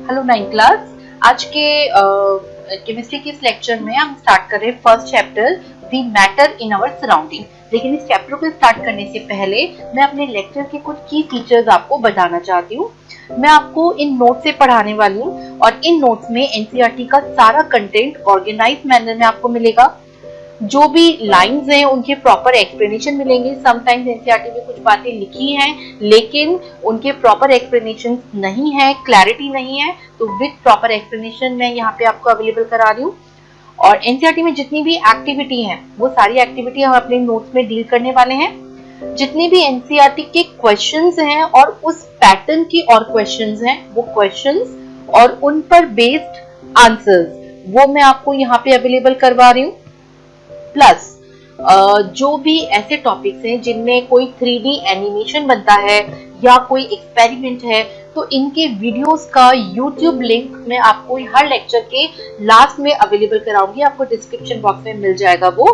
Hello 9th class. आज के chemistry के इस लेक्चर में हम स्टार्ट कर रहे हैं first chapter the matter in our surrounding. लेकिन इस चैप्टर को स्टार्ट करने से पहले मैं अपने लेक्चर के कुछ की फीचर्स आपको बताना चाहती हूँ। मैं आपको इन नोट्स से पढ़ाने वाली हूँ और इन नोट्स में एनसीईआरटी का सारा कंटेंट ऑर्गेनाइज मैनर में आपको मिलेगा। जो भी लाइंस हैं उनके प्रॉपर एक्सप्लेनेशन मिलेंगे। समटाइम्स एनसीईआरटी में कुछ बातें लिखी हैं लेकिन उनके प्रॉपर एक्सप्लेनेशन नहीं है, क्लैरिटी नहीं है, तो विद प्रॉपर एक्सप्लेनेशन मैं यहाँ पे आपको अवेलेबल करा रही हूँ। और एनसीईआरटी में जितनी भी एक्टिविटी है वो सारी एक्टिविटी हम अपने नोट्स में डील करने वाले हैं। जितनी भी एनसीईआरटी के क्वेश्चंस हैं और उस पैटर्न की और क्वेश्चंस हैं, वो क्वेश्चंस और उन पर बेस्ड आंसर्स वो मैं आपको यहाँ पे अवेलेबल करवा रही हूँ। प्लस जो भी ऐसे टॉपिक्स हैं जिनमें कोई 3D एनिमेशन बनता है या कोई एक्सपेरिमेंट है, तो इनके वीडियोस का यूट्यूब लिंक मैं आपको हर लेक्चर के लास्ट में अवेलेबल कराऊंगी। आपको डिस्क्रिप्शन बॉक्स में मिल जाएगा वो,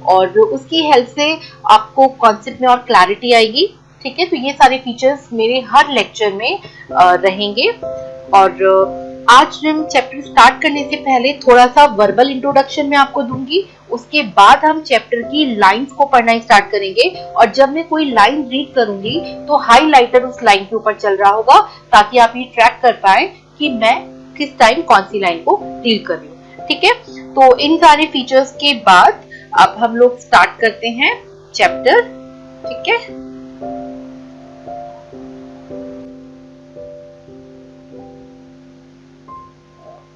और उसकी हेल्प से आपको कॉन्सेप्ट में और क्लैरिटी आएगी। ठीक है, तो ये सारे फीचर्स मेरे हर लेक्चर में रहेंगे। और आज हम चैप्टर स्टार्ट करने से पहले थोड़ा सा वर्बल इंट्रोडक्शन मैं आपको दूंगी। उसके बाद हम चैप्टर की लाइंस को पढ़ना स्टार्ट करेंगे और जब मैं कोई लाइन रीड करूंगी तो हाईलाइटर उस लाइन के ऊपर चल रहा होगा ताकि आप ये ट्रैक कर पाए कि मैं किस टाइम कौन सी लाइन को डील कर रही हूँ। ठीक है, तो इन सारे फीचर्स के बाद अब हम लोग स्टार्ट करते हैं चैप्टर। ठीक है,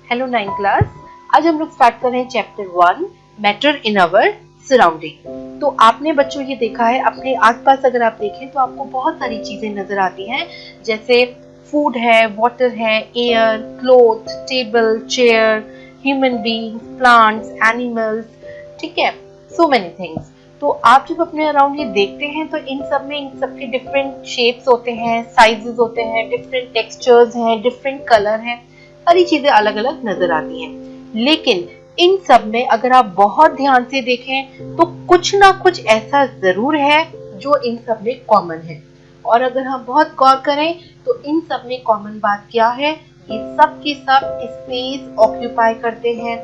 हेलो 9th क्लास। आज हम लोग स्टार्ट कर रहे हैं chapter 1 matter in our surrounding. तो आपने बच्चों ये देखा है, अपने आसपास अगर आप देखें तो आपको बहुत सारी चीजें नजर आती हैं, जैसे फूड है, वाटर है, air, cloth, table, chair, human beings, plants, animals. ठीक है, सो मेनी थिंग्स। तो आप जब अपने अराउंड ये देखते हैं तो इन सब में इन सबके डिफरेंट शेप्स होते हैं, साइजेस होते हैं, डिफरेंट टेक्सचर्स हैं, डिफरेंट कलर हैं, सारी चीजें अलग अलग नजर आती हैं। लेकिन इन सब में अगर आप बहुत ध्यान से देखें तो कुछ ना कुछ ऐसा जरूर है जो इन सब में कॉमन है। और अगर हम बहुत गौर करें तो इन सब में कॉमन बात क्या है, ये सब के सब स्पेस ऑक्यूपाई करते हैं।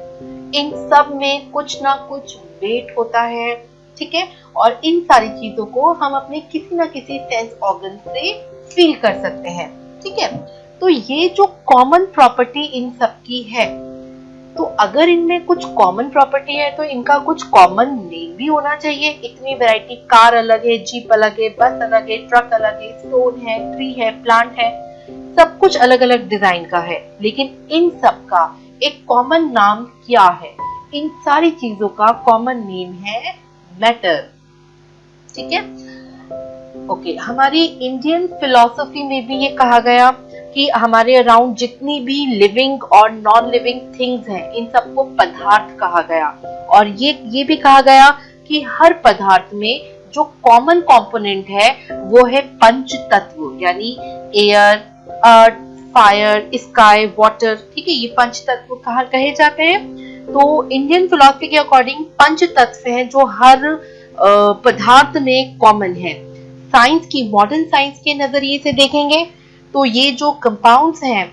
इन सब में कुछ ना कुछ वेट होता है। ठीक है, और इन सारी चीजों को हम अपने किसी ना किसी सेंस ऑर्गन से फील कर सकते हैं। ठीक है, तो ये जो कॉमन प्रॉपर्टी इन सब की है, तो अगर इनमें कुछ कॉमन प्रॉपर्टी है तो इनका कुछ कॉमन नेम भी होना चाहिए। इतनी वैरायटी, कार अलग है, जीप अलग है, बस अलग है, ट्रक अलग है, स्टोन है, ट्री है, प्लांट है, सब कुछ अलग अलग डिजाइन का है, लेकिन इन सब का एक कॉमन नाम क्या है? इन सारी चीजों का कॉमन नेम है मैटर। ठीक है, ओके। हमारी इंडियन फिलॉसफी में भी ये कहा गया कि हमारे अराउंड जितनी भी लिविंग और नॉन लिविंग थिंग्स हैं, इन सबको पदार्थ कहा गया। और ये भी कहा गया कि हर पदार्थ में जो कॉमन कंपोनेंट है वो है पंच तत्व, यानी एयर, अर्थ, फायर, स्काई, वाटर। ठीक है, ये पंच तत्व कहे जाते हैं। तो इंडियन फिलॉसफी के अकॉर्डिंग पंच तत्व हैं जो हर पदार्थ में कॉमन है। साइंस की, मॉडर्न साइंस के नजरिए से देखेंगे तो ये जो कंपाउंड्स हैं,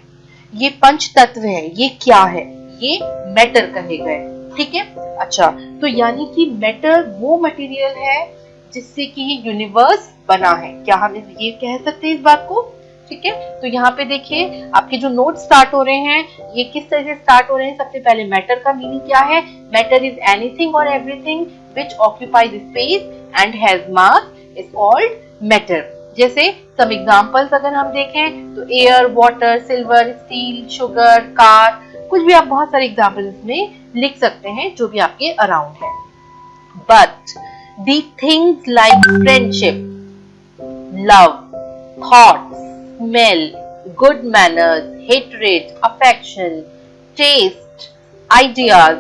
ये पंच तत्व हैं, ये क्या है? ये मैटर कहे गए। ठीक है, अच्छा, तो यानी कि मैटर वो मटेरियल है जिससे कि ये यूनिवर्स बना है। क्या हम ये कह सकते हैं इस बात को? ठीक है, तो यहाँ पे देखिए आपके जो नोट स्टार्ट हो रहे हैं ये किस तरह से स्टार्ट हो रहे हैं। सबसे पहले मैटर का मीनिंग क्या है? मैटर इज एनीथिंग और everything which occupies space and has mass is called matter. जैसे सम एग्जांपल्स अगर हम देखें तो air, water, silver, steel, sugar, car, कुछ भी आप बहुत सारे एग्जांपल्स इसमें लिख सकते हैं जो भी आपके अराउंड है। But the things like friendship, love, thoughts, smell, good manners, hatred, affection, taste, ideas,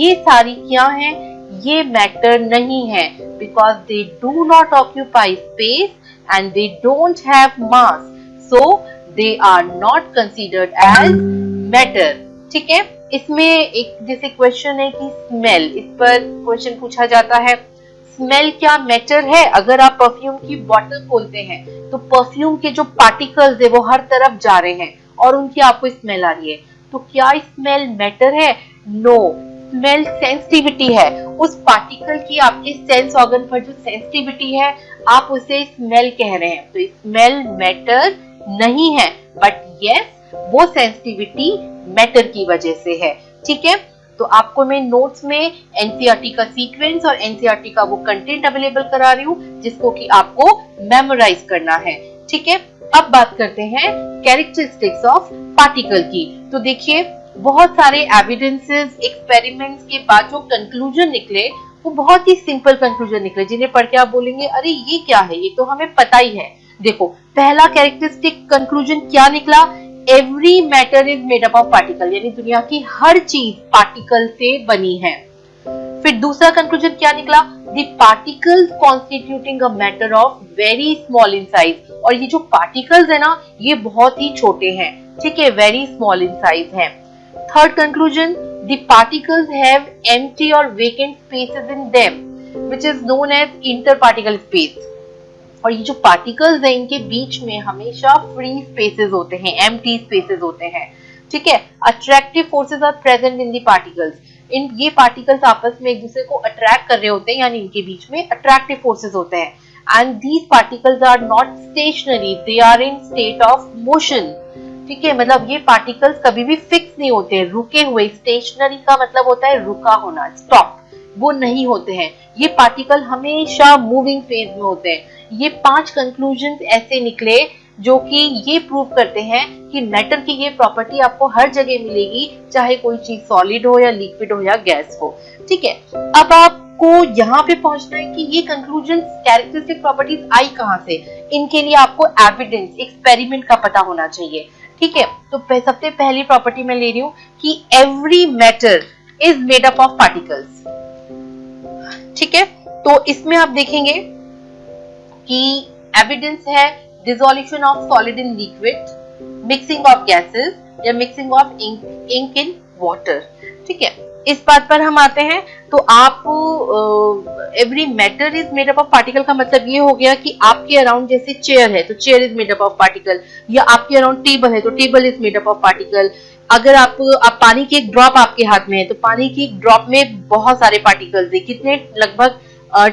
ये सारी क्या हैं? ये मैटर नहीं है, because they do not occupy space and they don't have mass, so they are not considered as matter. ठीक है, इसमें एक जैसे क्वेश्चन है कि स्मेल, इस पर क्वेश्चन पूछा जाता है, स्मेल क्या मैटर है? अगर आप परफ्यूम की बॉटल खोलते हैं तो परफ्यूम के जो पार्टिकल्स है वो हर तरफ जा रहे हैं और उनकी आपको स्मेल आ रही है, तो क्या स्मेल मैटर है? नो, स्मेल सेंसिटिविटी है। उस पार्टिकल की आपके सेंस ऑर्गन पर जो सेंसिटिविटी है, आप उसे स्मेल कह रहे हैं। तो स्मेल मैटर नहीं है, बट यस वो सेंसिटिविटी मैटर की वजह से है। ठीक है, तो आपको मैं नोट्स में एनसीईआरटी का सीक्वेंस और एनसीईआरटी का वो कंटेंट अवेलेबल करा रही हूँ जिसको कि आपको मेमोराइज करना है। ठीक है, अब बात करते हैं कैरेक्टरिस्टिक्स ऑफ पार्टिकल की। तो देखिए, बहुत सारे एविडेंसेस, एक्सपेरिमेंट्स के बाद जो कंक्लूजन निकले वो बहुत ही सिंपल कंक्लूजन निकले, जिन्हें पढ़ के आप बोलेंगे अरे ये क्या है, ये तो हमें पता ही है। देखो, पहला कैरेक्टरिस्टिक कंक्लूजन क्या निकला? Every matter is made up of particle, यानी दुनिया की हर चीज पार्टिकल से बनी है। फिर दूसरा कंक्लूजन क्या निकला? The particles constituting a matter of very small in size, और ये जो पार्टिकल्स है ना, ये बहुत ही छोटे हैं। ठीक है, वेरी स्मॉल इन साइज है। Third conclusion, the particles have empty और vacant spaces in them which is known as inter particle space, और ये जो पार्टिकल्स हैं इनके बीच में हमेशा फ्री स्पेसेस होते हैं, एम्प्टी स्पेसेस होते हैं। ठीक है, attractive forces are present in the particles, ये पार्टिकल्स आपस में एक दूसरे को अट्रैक्ट कर रहे होते हैं, यानी इनके बीच में अट्रैक्टिव फोर्सेस होते हैं। And these particles are not stationary, they are in state of motion. ठीक है, मतलब ये पार्टिकल्स कभी भी फिक्स नहीं होते, रुके हुए। स्टेशनरी का मतलब होता है रुका होना, स्टॉप, वो नहीं होते हैं। ये पार्टिकल हमेशा मूविंग फेज में होते हैं। ये 5 कंक्लूजन्स ऐसे निकले जो कि ये प्रूव करते हैं कि मैटर की ये प्रॉपर्टी आपको हर जगह मिलेगी, चाहे कोई चीज सॉलिड हो या लिक्विड हो या गैस हो। ठीक है, अब आपको यहाँ पे पहुंचना है कि ये कंक्लूजन, कैरेक्टरिस्टिक प्रॉपर्टीज आई कहाँ से। इनके लिए आपको एविडेंस, एक्सपेरिमेंट का पता होना चाहिए। ठीक है, तो सबसे पहली प्रॉपर्टी मैं ले रही हूँ कि every matter is made up of particles. ठीक है, तो इसमें आप देखेंगे कि एविडेंस है dissolution of solid in liquid, mixing of gases या mixing of ink in water. ठीक है, इस बात पर हम आते हैं। तो आप every matter is made up of particle का मतलब ये हो गया कि आपके अराउंड जैसे चेयर है तो chair is made up of particle, या आपके अराउंड टेबल है तो table is made up of particle. अगर आप पानी की एक ड्रॉप आपके हाथ में है तो पानी की एक ड्रॉप में बहुत सारे पार्टिकल्स है, कितने? लगभग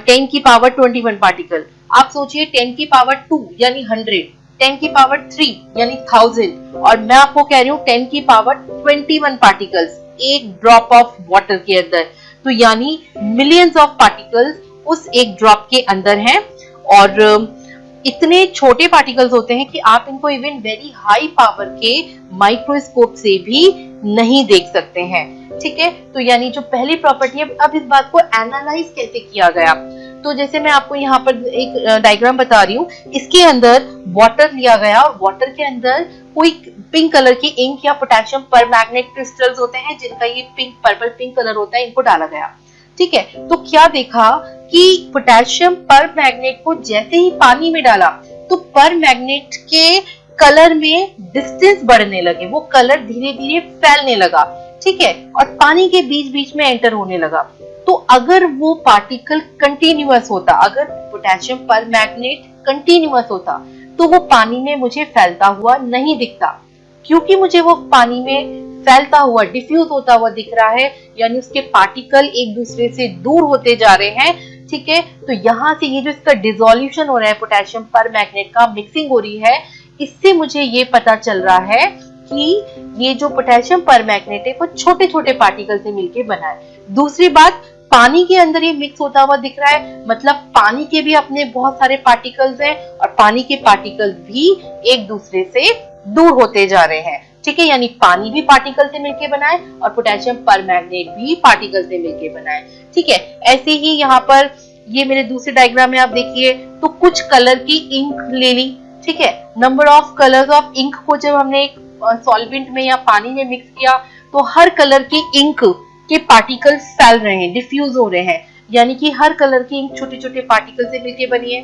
10 की पावर 21 पार्टिकल। आप सोचिए 10 की पावर 2 यानी 100, 10 की पावर 3 यानी 1000, और मैं आपको कह रही हूँ 10 की पावर 21 पार्टिकल्स एक ड्रॉप ऑफ वाटर के अंदर। तो यानी मिलियंस ऑफ पार्टिकल्स उस एक ड्रॉप के अंदर हैं, और इतने छोटे पार्टिकल्स होते हैं कि आप इनको इवन वेरी हाई पावर के माइक्रोस्कोप से भी नहीं देख सकते हैं। ठीक है, तो यानी जो पहली प्रॉपर्टी है, अब इस बात को एनालाइज कैसे किया गया, तो जैसे मैं आपको यहाँ पर एक डायग्राम बता रही हूँ, इसके अंदर वाटर लिया गया और वाटर के अंदर कोई पिंक कलर की इंक या पोटेशियम परमैंगनेट क्रिस्टल्स होते हैं जिनका ये पिंक, पर्पल पिंक कलर होता है, इनको डाला गया। ठीक है, तो क्या देखा कि पोटेशियम परमैंगनेट को जैसे ही पानी में डाला तो परमैंगनेट के कलर में डिस्टेंस बढ़ने लगे, वो कलर धीरे धीरे फैलने लगा। ठीक है, और पानी के बीच बीच में एंटर होने लगा। तो अगर वो पार्टिकल कंटिन्यूअस होता, अगर पोटेशियम परमैंगनेट कंटिन्यूअस होता, तो वो पानी में मुझे फैलता हुआ नहीं दिखता। क्योंकि मुझे वो पानी में फैलता हुआ, डिफ्यूज होता हुआ दिख रहा है, यानी उसके पार्टिकल एक दूसरे से दूर होते जा रहे हैं। ठीक है, तो यहाँ से ये जो इसका डिसोल्यूशन हो रहा है, पोटेशियम परमैंगनेट का मिक्सिंग हो रही है, इससे मुझे ये पता चल रहा है कि ये जो पोटेशियम परमैंगनेट है वो छोटे छोटे पार्टिकल से मिलकर बना है। दूसरी बात, पानी के अंदर ये मिक्स होता हुआ दिख रहा है, मतलब पानी के भी अपने बहुत सारे पार्टिकल्स हैं और पानी के पार्टिकल्स भी एक दूसरे से दूर होते जा रहे हैं। ठीक है, यानी पानी भी पार्टिकल से मिलकर बना है और पोटेशियम परमैंगनेट भी पार्टिकल से मिलकर बना है। ठीक है, ऐसे ही यहाँ पर ये मेरे दूसरे डायग्राम में आप देखिए, तो कुछ कलर की इंक ले ली। ठीक है, number of colours of ink को जब हमने एक सॉल्वेंट में या पानी में मिक्स किया तो हर कलर की इंक के पार्टिकल्स फैल रहे हैं, डिफ्यूज हो रहे हैं, यानी कि हर कलर की इंक छोटे छोटे पार्टिकल से मिलकर बनी है।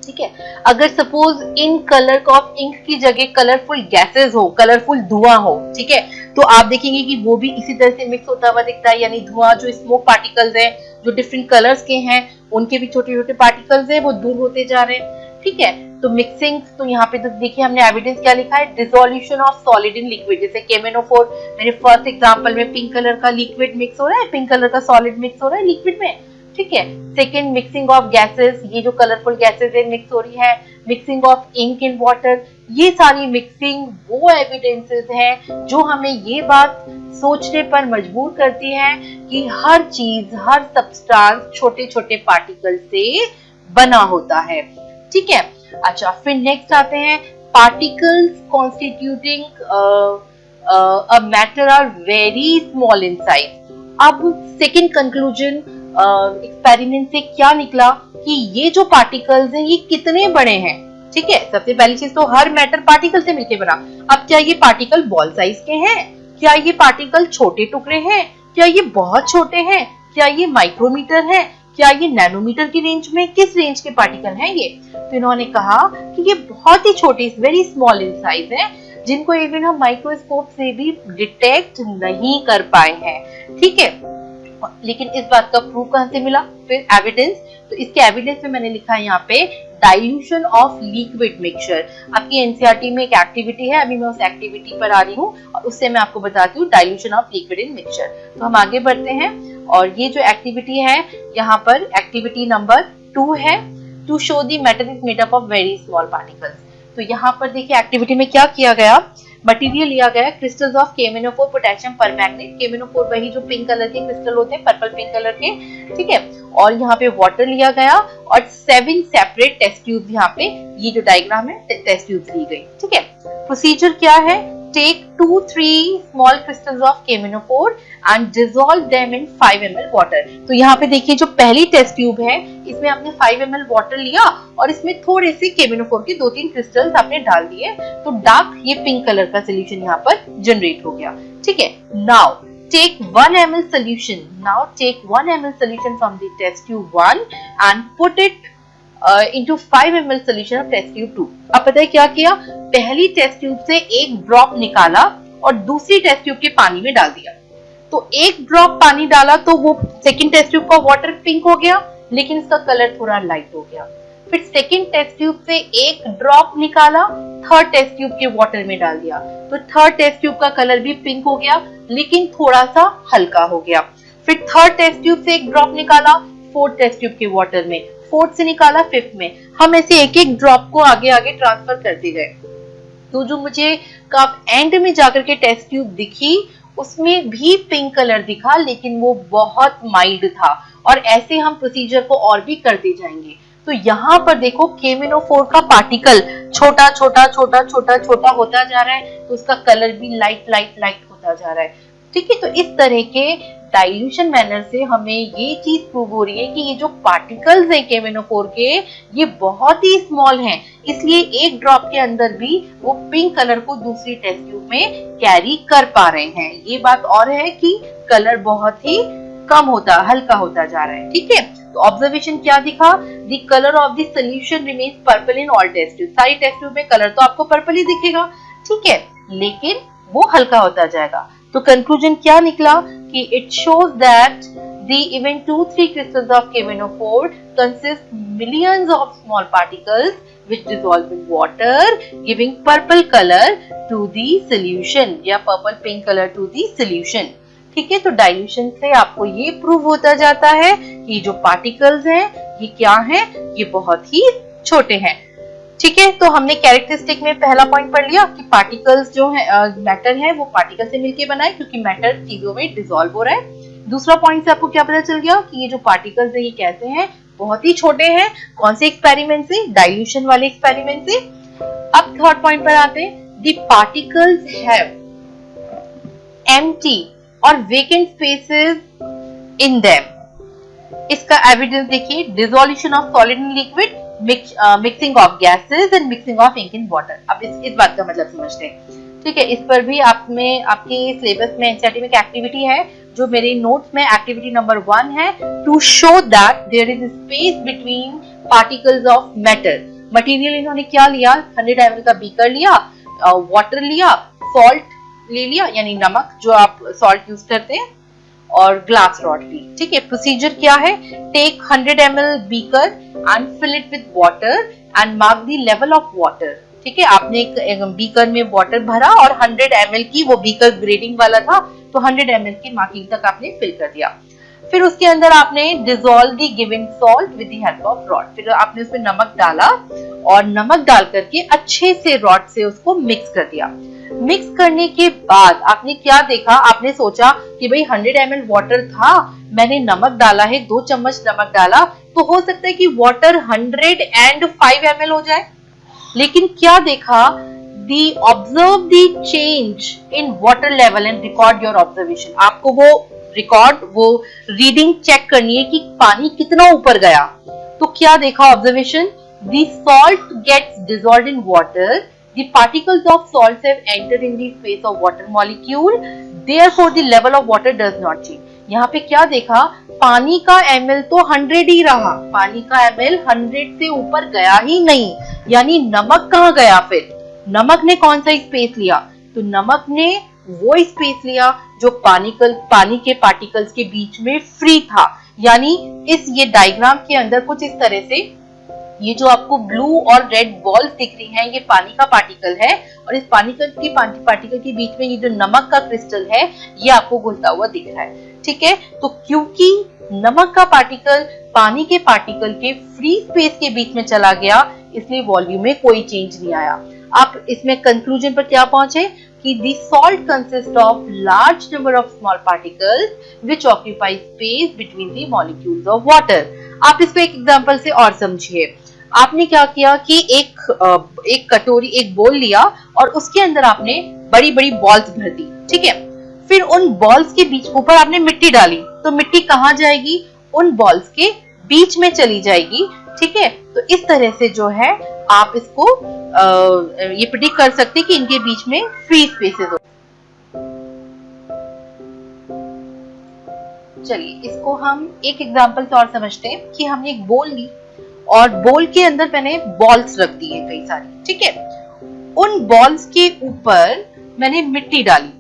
ठीक है, अगर suppose in colour of ink की जगह कलरफुल गैसेस हो, कलरफुल धुआं हो, ठीक है, तो आप देखेंगे कि वो भी इसी तरह से मिक्स होता हुआ दिखता है, यानी धुआं, जो स्मोक पार्टिकल्स हैं, जो डिफरेंट कलर्स के हैं, उनके भी छोटे छोटे पार्टिकल्स हैं, वो दूर होते जा रहे हैं। ठीक है, तो मिक्सिंग, तो यहाँ पे तो देखिए हमने एविडेंस क्या लिखा है, dissolution of solid in liquid. जैसे केमेनोफोर, मेरे फर्स्ट एग्जांपल में पिंक कलर का लिक्विड मिक्स हो रहा है, पिंक कलर का सॉलिड मिक्स हो रहा है लिक्विड में, ठीक है। सेकेंड, मिक्सिंग ऑफ गैसेस, ये जो कलरफुल गैसेस है मिक्स हो रही है, mixing of ink in water, ये सारी मिक्सिंग वो एविडेंसेस हैं जो हमें ये बात सोचने पर मजबूर करती है कि हर चीज, हर सब्सटेंस छोटे छोटे पार्टिकल से बना होता है, ठीक है। अच्छा, फिर नेक्स्ट आते हैं, particles constituting a matter are very small in size. अब सेकेंड कंक्लूजन एक्सपेरिमेंट से क्या निकला कि ये जो पार्टिकल्स हैं ये कितने बड़े हैं, ठीक है। सबसे पहली चीज तो हर मैटर पार्टिकल से मिलकर बना। अब क्या ये पार्टिकल बॉल साइज के हैं, क्या ये पार्टिकल छोटे टुकड़े हैं, क्या ये बहुत छोटे हैं, क्या ये माइक्रोमीटर है, क्या ये नैनोमीटर की रेंज में, किस रेंज के पार्टिकल हैं ये। तो इन्होंने कहा कि ये बहुत ही छोटे, वेरी स्मॉल इन साइज है, जिनको इवन हम माइक्रोस्कोप से भी डिटेक्ट नहीं कर पाए हैं, ठीक है। लेकिन इस बात का प्रूफ कहां से मिला, फिर एविडेंस। तो इसके एविडेंस में मैंने लिखा है यहाँ पे डाइल्यूशन ऑफ लिक्विड मिक्सचर। आपकी एनसीईआरटी में एक एक्टिविटी है, अभी मैं उस एक्टिविटी पर आ रही हूँ और उससे मैं आपको बताती हूँ dilution of liquid in mixture. तो हम आगे बढ़ते हैं और ये जो एक्टिविटी है यहाँ पर एक्टिविटी नंबर 2 है, to show the matter is made up of very small particles. तो यहाँ पर देखिए एक्टिविटी में क्या किया गया, मटेरियल लिया गया क्रिस्टल्स ऑफ केमेनोफोर पोटेशियम परमैंगनेट। केमेनोफोर वही जो पिंक कलर के क्रिस्टल होते हैं, पर्पल पिंक कलर के, ठीक है। और यहाँ पे वाटर लिया गया और 7 सेपरेट टेस्ट ट्यूब्स, यहाँ पे ये जो डायग्राम है टेस्ट ट्यूब्स ली गई, ठीक है। प्रोसीजर क्या है, टेक 2-3 स्मॉल क्रिस्टल्स ऑफ केमेनोफोर and dissolve them in 5 ml water. तो यहाँ पे देखिए जो पहली टेस्ट ट्यूब है इसमें आपने 5 ml वाटर लिया और इसमें थोड़े से केमेनोफोर के 2-3 क्रिस्टल्स आपने डाल दिए, तो डार्क ये पिंक कलर का सोल्यूशन यहाँ पर जनरेट हो गया, ठीक है। Now take 1 ml solution. Now take 1 ml solution from the test tube 1 and put it into 5 ml solution of test tube 2. अब पता है क्या किया, पहली टेस्ट ट्यूब से एक ड्रॉप निकाला और दूसरी टेस्ट ट्यूब के पानी में डाल दिया। तो एक ड्रॉप पानी डाला तो वो सेकंड टेस्ट ट्यूब का वाटर पिंक हो गया, लेकिन इसका कलर थोड़ा लाइट हो गया। फिर सेकंड टेस्ट ट्यूब से एक ड्रॉप निकाला, थर्ड टेस्ट ट्यूब के वाटर में डाल दिया, तो थर्ड टेस्ट ट्यूब का कलर भी पिंक हो गया, लेकिन थोड़ा सा हल्का हो गया। फिर थर्ड टेस्ट ट्यूब से एक ड्रॉप निकाला, फोर्थ टेस्ट ट्यूब के वाटर में, फोर्थ से निकाला फिफ्थ में। हम ऐसे एक एक ड्रॉप को आगे आगे ट्रांसफर करते गए। तो जो मुझे कब एंड में जाकर के टेस्ट ट्यूब दिखी उसमें भी पिंक कलर दिखा, लेकिन वो बहुत माइल्ड था। और ऐसे हम प्रोसीजर को और भी करते जाएंगे। तो यहाँ पर देखो केमेनोफोर का पार्टिकल छोटा छोटा छोटा छोटा छोटा होता जा रहा है, तो उसका कलर भी लाइट लाइट लाइट होता जा रहा है, ठीक है। तो इस तरह के डाइल्यूशन मैनर से हमें ये चीज प्रूव हो रही है कि ये जो पार्टिकल्स हैं केमेनोफोर के, ये बहुत ही स्मॉल हैं, इसलिए एक ड्रॉप के अंदर भी वो पिंक कलर को दूसरी टेस्ट ट्यूब में कैरी कर पा रहे हैं। ये बात और है कि कलर बहुत ही कम होता, हल्का होता जा रहा है, ठीक है। तो ऑब्जर्वेशन क्या दिखा, the colour of the solution remains purple in all test tube. सारी टेस्ट ट्यूब में कलर तो आपको पर्पल ही दिखेगा, ठीक है, लेकिन वो हल्का होता जाएगा। तो कंक्लूजन क्या निकला कि it shows that the even 2-3 crystals of KMnO4 consist millions of small particles which dissolve in water, giving purple color to the solution या purple pink color to the solution, ठीक है। तो डाइल्यूशन से आपको ये प्रूव होता जाता है कि जो पार्टिकल्स हैं ये क्या हैं, ये बहुत ही छोटे हैं, ठीक है। तो हमने कैरेक्टरिस्टिक में पहला पॉइंट पढ़ लिया कि पार्टिकल्स जो है मैटर है वो पार्टिकल से मिलके बना है, क्योंकि मैटर चीजों में डिसॉल्व हो रहा है। दूसरा पॉइंट से आपको क्या पता चल गया कि ये जो पार्टिकल्स है ये कैसे हैं, बहुत ही छोटे हैं। कौन से एक्सपेरिमेंट से, डाइल्यूशन वाले एक्सपेरिमेंट से। अब थर्ड पॉइंट पर आते हैं, द पार्टिकल्स हैव एम्प्टी और वेकेंट स्पेसेस इन देम। इसका एविडेंस देखिए, dissolution of solid in liquid, mixing of gases and mixing of ink in water. अब इस बात का मतलब समझते हैं, ठीक है। इस पर भी आपके सिलेबस में एनसीईआरटी में एक एक्टिविटी है जो मेरे नोट्स में एक्टिविटी नंबर 1 है, to show that there is space between particles of matter. Material इन्होंने क्या लिया, 100 ml का बीकर लिया, वाटर लिया, सॉल्ट ले लिया यानी नमक जो आप सॉल्ट यूज करते हैं, और ग्लास रॉड भी। ठीक है, प्रोसीजर क्या है, take 100 ml beaker and fill it with water and mark the level of water. ठीक है, आपने एक बीकर में वाटर भरा और 100 ml की, वो बीकर ग्रेडिंग वाला था तो 100 ml की मार्किंग तक आपने फिल कर दिया। फिर उसके अंदर आपने dissolve the given salt with the help of rod. फिर आपने उसमें नमक डाला और नमक डाल करके अच्छे से रॉड से उसको मिक्स कर दिया। मिक्स करने के बाद आपने क्या देखा, आपने सोचा कि भाई 100 ml वाटर था, मैंने नमक डाला है, 2 चम्मच नमक डाला, तो हो सकता है कि वाटर 105 ml हो जाए। लेकिन क्या देखा, observe the change in water level and record your observation. आपको वो रीडिंग चेक करनी है कि पानी कितना ऊपर गया। तो क्या देखा observation, the salt gets dissolved in water, the particles of salt have entered in the space of water molecule, therefore the level of water does not change. यहाँ पे क्या देखा, पानी का ml तो 100 ही रहा, पानी का ml 100 से ऊपर गया ही नहीं, यानी नमक कहाँ गया। फिर नमक ने कौन सा स्पेस लिया, तो नमक ने वो स्पेस लिया जो पानी के पार्टिकल्स के बीच में फ्री था। यानी ये डायग्राम के अंदर कुछ इस तरह से, ये जो आपको ब्लू और रेड बॉल्स दिख रही हैं, ये पानी का पार्टिकल है और इस पानी के पार्टिकल के बीच में ये जो नमक का क्रिस्टल है, ये आपको घुलता हुआ दिख रहा है। ठीक है, तो क्योंकि नमक का पार्टिकल पानी के पार्टिकल के फ्री स्पेस के बीच में चला गया, इसलिए वॉल्यूम में कोई चेंज नहीं आया। आप इसमें कंक्लूजन पर क्या पहुंचे कि the salt consists of large number of small particles which occupy space between the molecules of water। आप इसको एक एग्जांपल से और समझिए। आपने क्या किया कि एक कटोरी, एक बोल लिया और उसके अंदर आपने बड़ी बड़ी बॉल्स भर दी। ठीक है, फिर उन बॉल्स के बीच ऊपर आपने मिट्टी डाली, तो मिट्टी कहाँ जाएगी, उन बॉल्स के बीच में चली जाएगी। ठीक है, तो इस तरह से जो है आप इसको ये प्रेडिक्ट कर सकते हैं कि इनके बीच में फ्री स्पेसेस हो। चलिए इसको हम एक एग्जांपल से और समझते हैं कि हमने एक बोल ली और बोल के अंदर मैंने बॉल्स रख दी है कई सारी। ठीक है, उन बॉल्स के ऊपर मैंने मिट्टी डाली।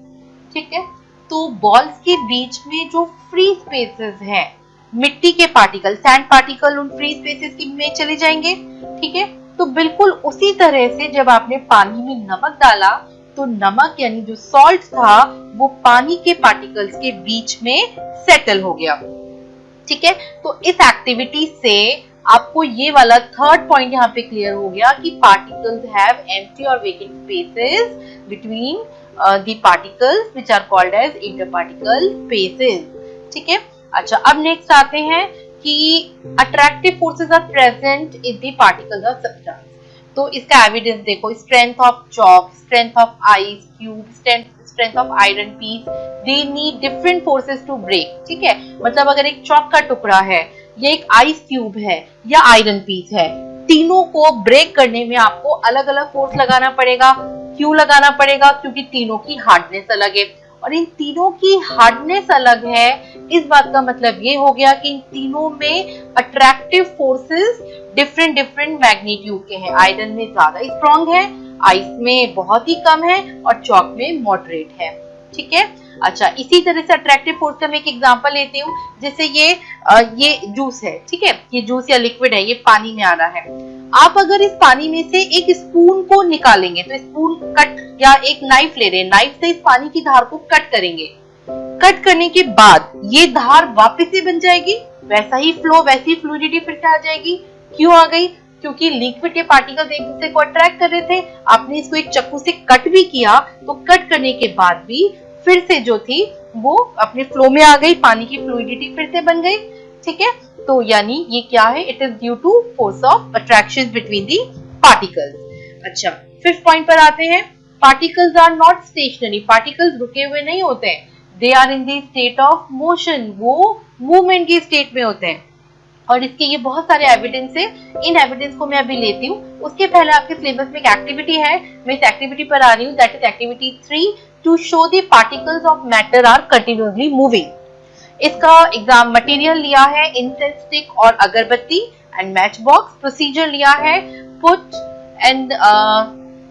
ठीक है, तो बॉल्स के बीच में जो फ्री स्पेसेस हैं, मिट्टी के पार्टिकल, सैंड पार्टिकल उन फ्री स्पेसेस में चले जाएंगे। ठीक है, तो बिल्कुल उसी तरह से जब आपने पानी में नमक डाला तो नमक यानी जो सॉल्ट था वो पानी के पार्टिकल्स के बीच में सेटल हो गया। ठीक है, तो इस एक्टिविटी से आपको ये वाला थर्ड पॉइंट यहाँ पे क्लियर हो गया कि पार्टिकल्स हैव एम्प्टी और vacant spaces between the particles which are called as interparticle spaces. ठीक है, अच्छा अब नेक्स्ट आते हैं कि attractive forces are present in the particles of substance. तो इसका एविडेंस देखो, strength of chalk, strength of ice cube, strength of iron piece, they need different forces to break. ठीक है, मतलब अगर एक चॉक का टुकड़ा है या एक आइस क्यूब है या आयरन पीस है, तीनों को ब्रेक करने में आपको अलग अलग फोर्स लगाना पड़ेगा। क्यों लगाना पड़ेगा, क्योंकि तीनों की हार्डनेस अलग है और इन तीनों की हार्डनेस अलग है। इस बात का मतलब ये हो गया कि इन तीनों में अट्रैक्टिव फोर्सेस डिफरेंट मैग्नीट्यूड के हैं। आयरन में ज्यादा स्ट्रॉन्ग है, आइस में बहुत ही कम है और चॉक में मॉडरेट है। ठीक है, अच्छा इसी तरह से अट्रैक्टिव फोर्स का मैं एक एग्जांपल लेती हूँ। जैसे ये जूस है। ठीक है, ये जूस या लिक्विड है, ये पानी में आ रहा है। आप अगर इस पानी में से एक स्पून को निकालेंगे तो स्पून कट, या एक नाइफ ले रहे हैं, नाइफ से इस पानी की धार को कट करेंगे। कट करने के बाद ये धार वापस से बन जाएगी, वैसा ही फ्लो, वैसी फ्लूइडिटी फिर से आ जाएगी। क्यों आ गई, क्योंकि लिक्विड के पार्टिकल एक दूसरे को अट्रैक्ट कर रहे थे। आपने इसको एक चाकू से कट भी किया तो कट करने के बाद भी फिर से जो थी वो अपने फ्लो में आ गई, पानी की फ्लूइडिटी फिर से बन गई। ठीक है, तो यानी ये क्या है, it is due to force of attraction between the particles. अच्छा फिफ्थ पॉइंट पर आते हैं, particles are not stationary. Particles रुके हुए नहीं होते हैं, they are in the state of motion, वो मूवमेंट की स्टेट में होते हैं। और इसके ये बहुत सारे एविडेंस है, इन एविडेंस को मैं अभी लेती हूँ। उसके पहले आपके सिलेबस में एक एक्टिविटी है, मैं इस एक्टिविटी पर आ रही हूँ, that is activity 3 to show the particles of matter are continuously moving. इसका एग्जाम मटेरियल लिया है इंसेंस स्टिक और अगरबत्ती एंड मैच बॉक्स। प्रोसीजर लिया है, put and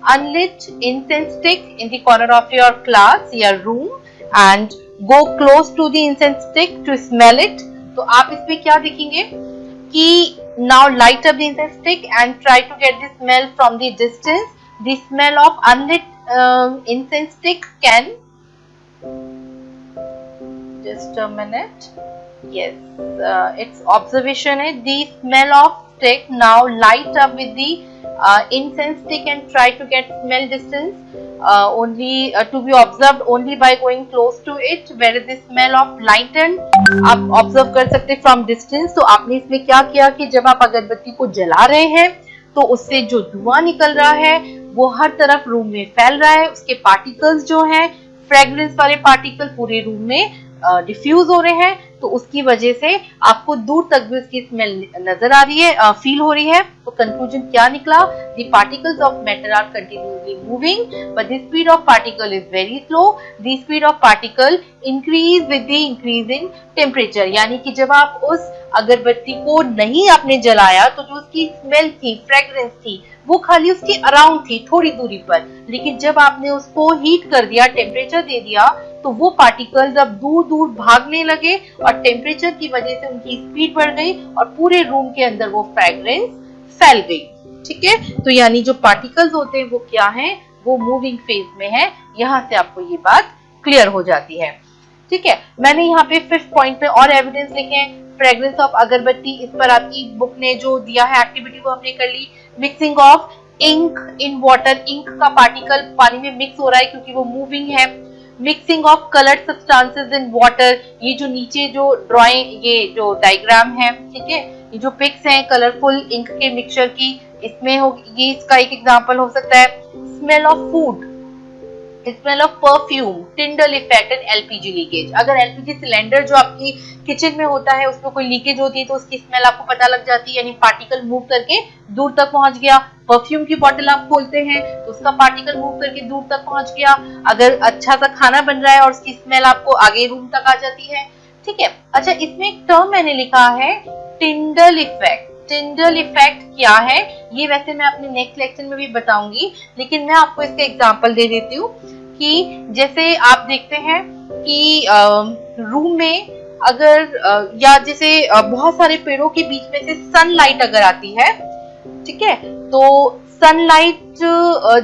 unlit incense stick in the corner of your class या room and go close to the incense stick to smell it. तो आप इसमें क्या देखेंगे कि now light up the incense stick and try to get the smell from the distance. The smell of unlit incense stick can, just a minute, yes, its observation है, the smell of stick now light up with the incense stick and try to get smell distance only to be observed only by going close to it, whereas the smell of lighten आप observe कर सकते from distance. तो आपने इसमें क्या किया कि जब आप अगरबत्ती को जला रहे हैं तो उससे जो धुआं निकल रहा है वो हर तरफ रूम में फैल रहा है, उसके पार्टिकल्स जो हैं, फ्रेग्रेंस वाले पार्टिकल पूरे रूम में डिफ्यूज हो रहे हैं, तो उसकी वजह से आपको दूर तक भी उसकी स्मेल नजर आ रही है, फील हो रही है। तो कंक्लूजन क्या निकला? The particles of matter are continuously moving but the speed of particle is very slow. The speed of particle increase with the increasing temperature, यानी कि जब आप उस अगरबत्ती को नहीं आपने जलाया तो जो उसकी स्मेल थी, फ्रेग्रेंस थी, वो खाली उसके अराउंड थी, थोड़ी दूरी पर, लेकिन जब आपने उसको हीट कर दिया, टेम्परेचर दे दिया, तो वो पार्टिकल्स अब दूर दूर भागने लगे और टेम्परेचर की वजह से उनकी स्पीड बढ़ गई और पूरे रूम के अंदर वो फ्रेग्रेंस फैल गई। ठीक है, तो यानी जो पार्टिकल्स होते हैं वो क्या हैं? वो मूविंग फेज में है। यहाँ से आपको ये बात क्लियर हो जाती है। ठीक है, मैंने यहाँ पे 5th पॉइंट पे और एविडेंस लिखे हैं। फ्रेग्रेंस ऑफ अगरबत्ती, इस पर आपकी बुक ने जो दिया है एक्टिविटी वो हमने कर ली। Mixing of ink in water, ink का पार्टिकल पानी में मिक्स हो रहा है क्योंकि वो मूविंग है। Mixing of coloured substances in water, ये जो नीचे जो ड्राइंग, ये जो डायग्राम है, ठीक है, ये जो पिक्स हैं कलरफुल इंक के मिक्सचर की, इसमें हो, ये इसका एक एग्जांपल हो सकता है। Smell of food, smell of perfume, Tyndall effect and LPG leakage. अगर एलपीजी सिलेंडर जो आपकी किचन में होता है उसमें कोई लीकेज होती है तो उसकी स्मेल आपको पता लग जाती है, यानी पार्टिकल मूव करके दूर तक पहुंच गया। परफ्यूम की बोतल आप खोलते हैं तो उसका पार्टिकल मूव करके दूर तक पहुंच गया। अगर अच्छा सा खाना बन रहा है और उसकी स्मेल आपको आगे रूम तक आ जाती है। ठीक है, अच्छा, इसमें एक टर्म मैंने लिखा है टिंडल इफेक्ट। टिंडल इफेक्ट क्या है ये वैसे मैं अपने नेक्स्ट लेक्चर में भी बताऊंगी, लेकिन मैं आपको इसका एग्जांपल दे देती हूँ कि जैसे आप देखते हैं कि रूम में अगर या जैसे बहुत सारे पेड़ों के बीच में से सनलाइट अगर आती है, ठीक है, तो सनलाइट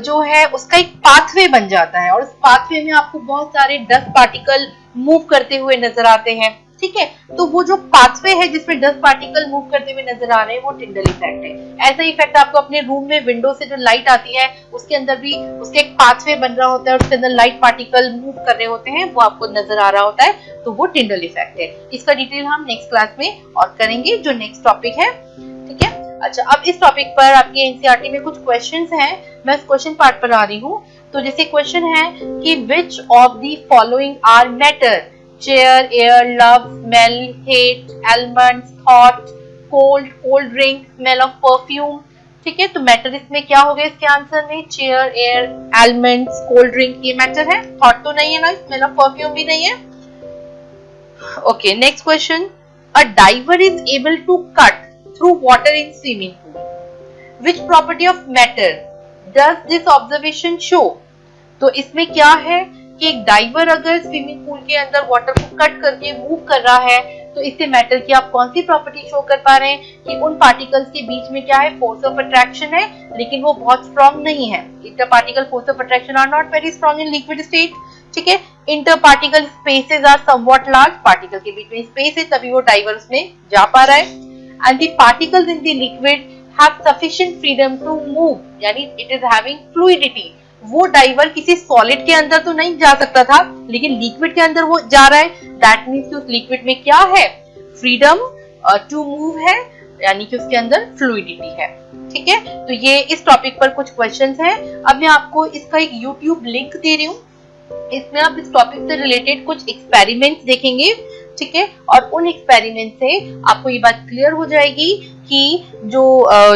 जो है उसका एक पाथवे बन जाता है और उस पाथवे में आपको बहुत सारे डस्ट पार्टिकल मूव करते हुए नजर आते हैं। ठीक है, तो वो जो पाथवे है जिसमें डस्ट पार्टिकल मूव करते हुए नजर आ रहे हैं वो टिंडल इफेक्ट है। ऐसा इफेक्ट आपको अपने रूम में विंडो से जो लाइट आती है उसके अंदर भी उसके एक पाथवे बन रहा होता है और उसके अंदर लाइट पार्टिकल मूव कर रहे होते हैं, वो आपको नजर आ रहा होता है, तो वो टिंडल इफेक्ट है। इसका डिटेल हम नेक्स्ट क्लास में और करेंगे, जो नेक्स्ट टॉपिक है। ठीक है, अच्छा, अब इस टॉपिक पर आपके एनसीईआरटी में कुछ क्वेश्चंस हैं, मैं इस क्वेश्चन पार्ट पर आ रही हूँ। तो जैसे क्वेश्चन है कि which of the following are matter? Chair, air, love, smell, hate, elements, thought, cold, cold drink, smell of perfume. ठीक है, तो मैटर इसमें क्या हो गया इसके आंसर में? Chair, air, elements, cold drink, ये मैटर है। थॉट तो नहीं है ना, स्मेल ऑफ परफ्यूम भी नहीं है। Okay, next question, a diver is able to cut through water in swimming pool. Which property of matter does this observation show? तो इसमें क्या है कि एक डाइवर अगर स्विमिंग पूल के अंदर वाटर को कट करके मूव कर रहा है तो इससे मैटर की आप कौन सी प्रॉपर्टी शो कर पा रहे हैं कि उन पार्टिकल्स के बीच में क्या है? फोर्स ऑफ अट्रैक्शन है, लेकिन वो बहुत स्ट्रॉन्ग नहीं है। Inter particle force of attraction are not very strong in liquid state. ठीक है, inter particle spaces are somewhat large, particle के बीच में स्पेस है तभी वो डाइवर उसमें जा पा रहा है। And the particles in the liquid have sufficient freedom to move, यानी it is having fluidity. वो डाइवर किसी सॉलिड के अंदर तो नहीं जा सकता था, लेकिन लिक्विड के अंदर वो जा रहा है। दैट मीन्स कि उस लिक्विड में क्या है? फ्रीडम टू मूव है, यानी कि उसके अंदर फ्लूइडिटी है। ठीक है, तो ये इस टॉपिक पर कुछ क्वेश्चंस हैं। अब मैं आपको इसका एक यूट्यूब लिंक दे रही हूँ, इसमें आप इस टॉपिक से रिलेटेड कुछ एक्सपेरिमेंट्स देखेंगे। ठीक है, और उन एक्सपेरिमेंट से आपको ये बात क्लियर हो जाएगी कि जो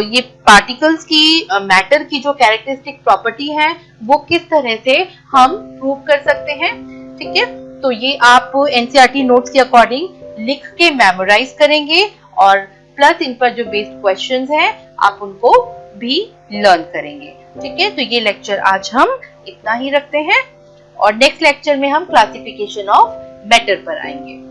ये पार्टिकल्स की मैटर की जो कैरेक्टरिस्टिक प्रॉपर्टी है वो किस तरह से हम प्रूव कर सकते हैं। ठीक है, तो ये आप एनसीईआरटी नोट्स के अकॉर्डिंग लिख के मेमोराइज करेंगे और प्लस इन पर जो बेस्ड क्वेश्चंस हैं आप उनको भी लर्न करेंगे। ठीक है, तो ये लेक्चर आज हम इतना ही रखते हैं और नेक्स्ट लेक्चर में हम क्लासिफिकेशन ऑफ मैटर पर आएंगे।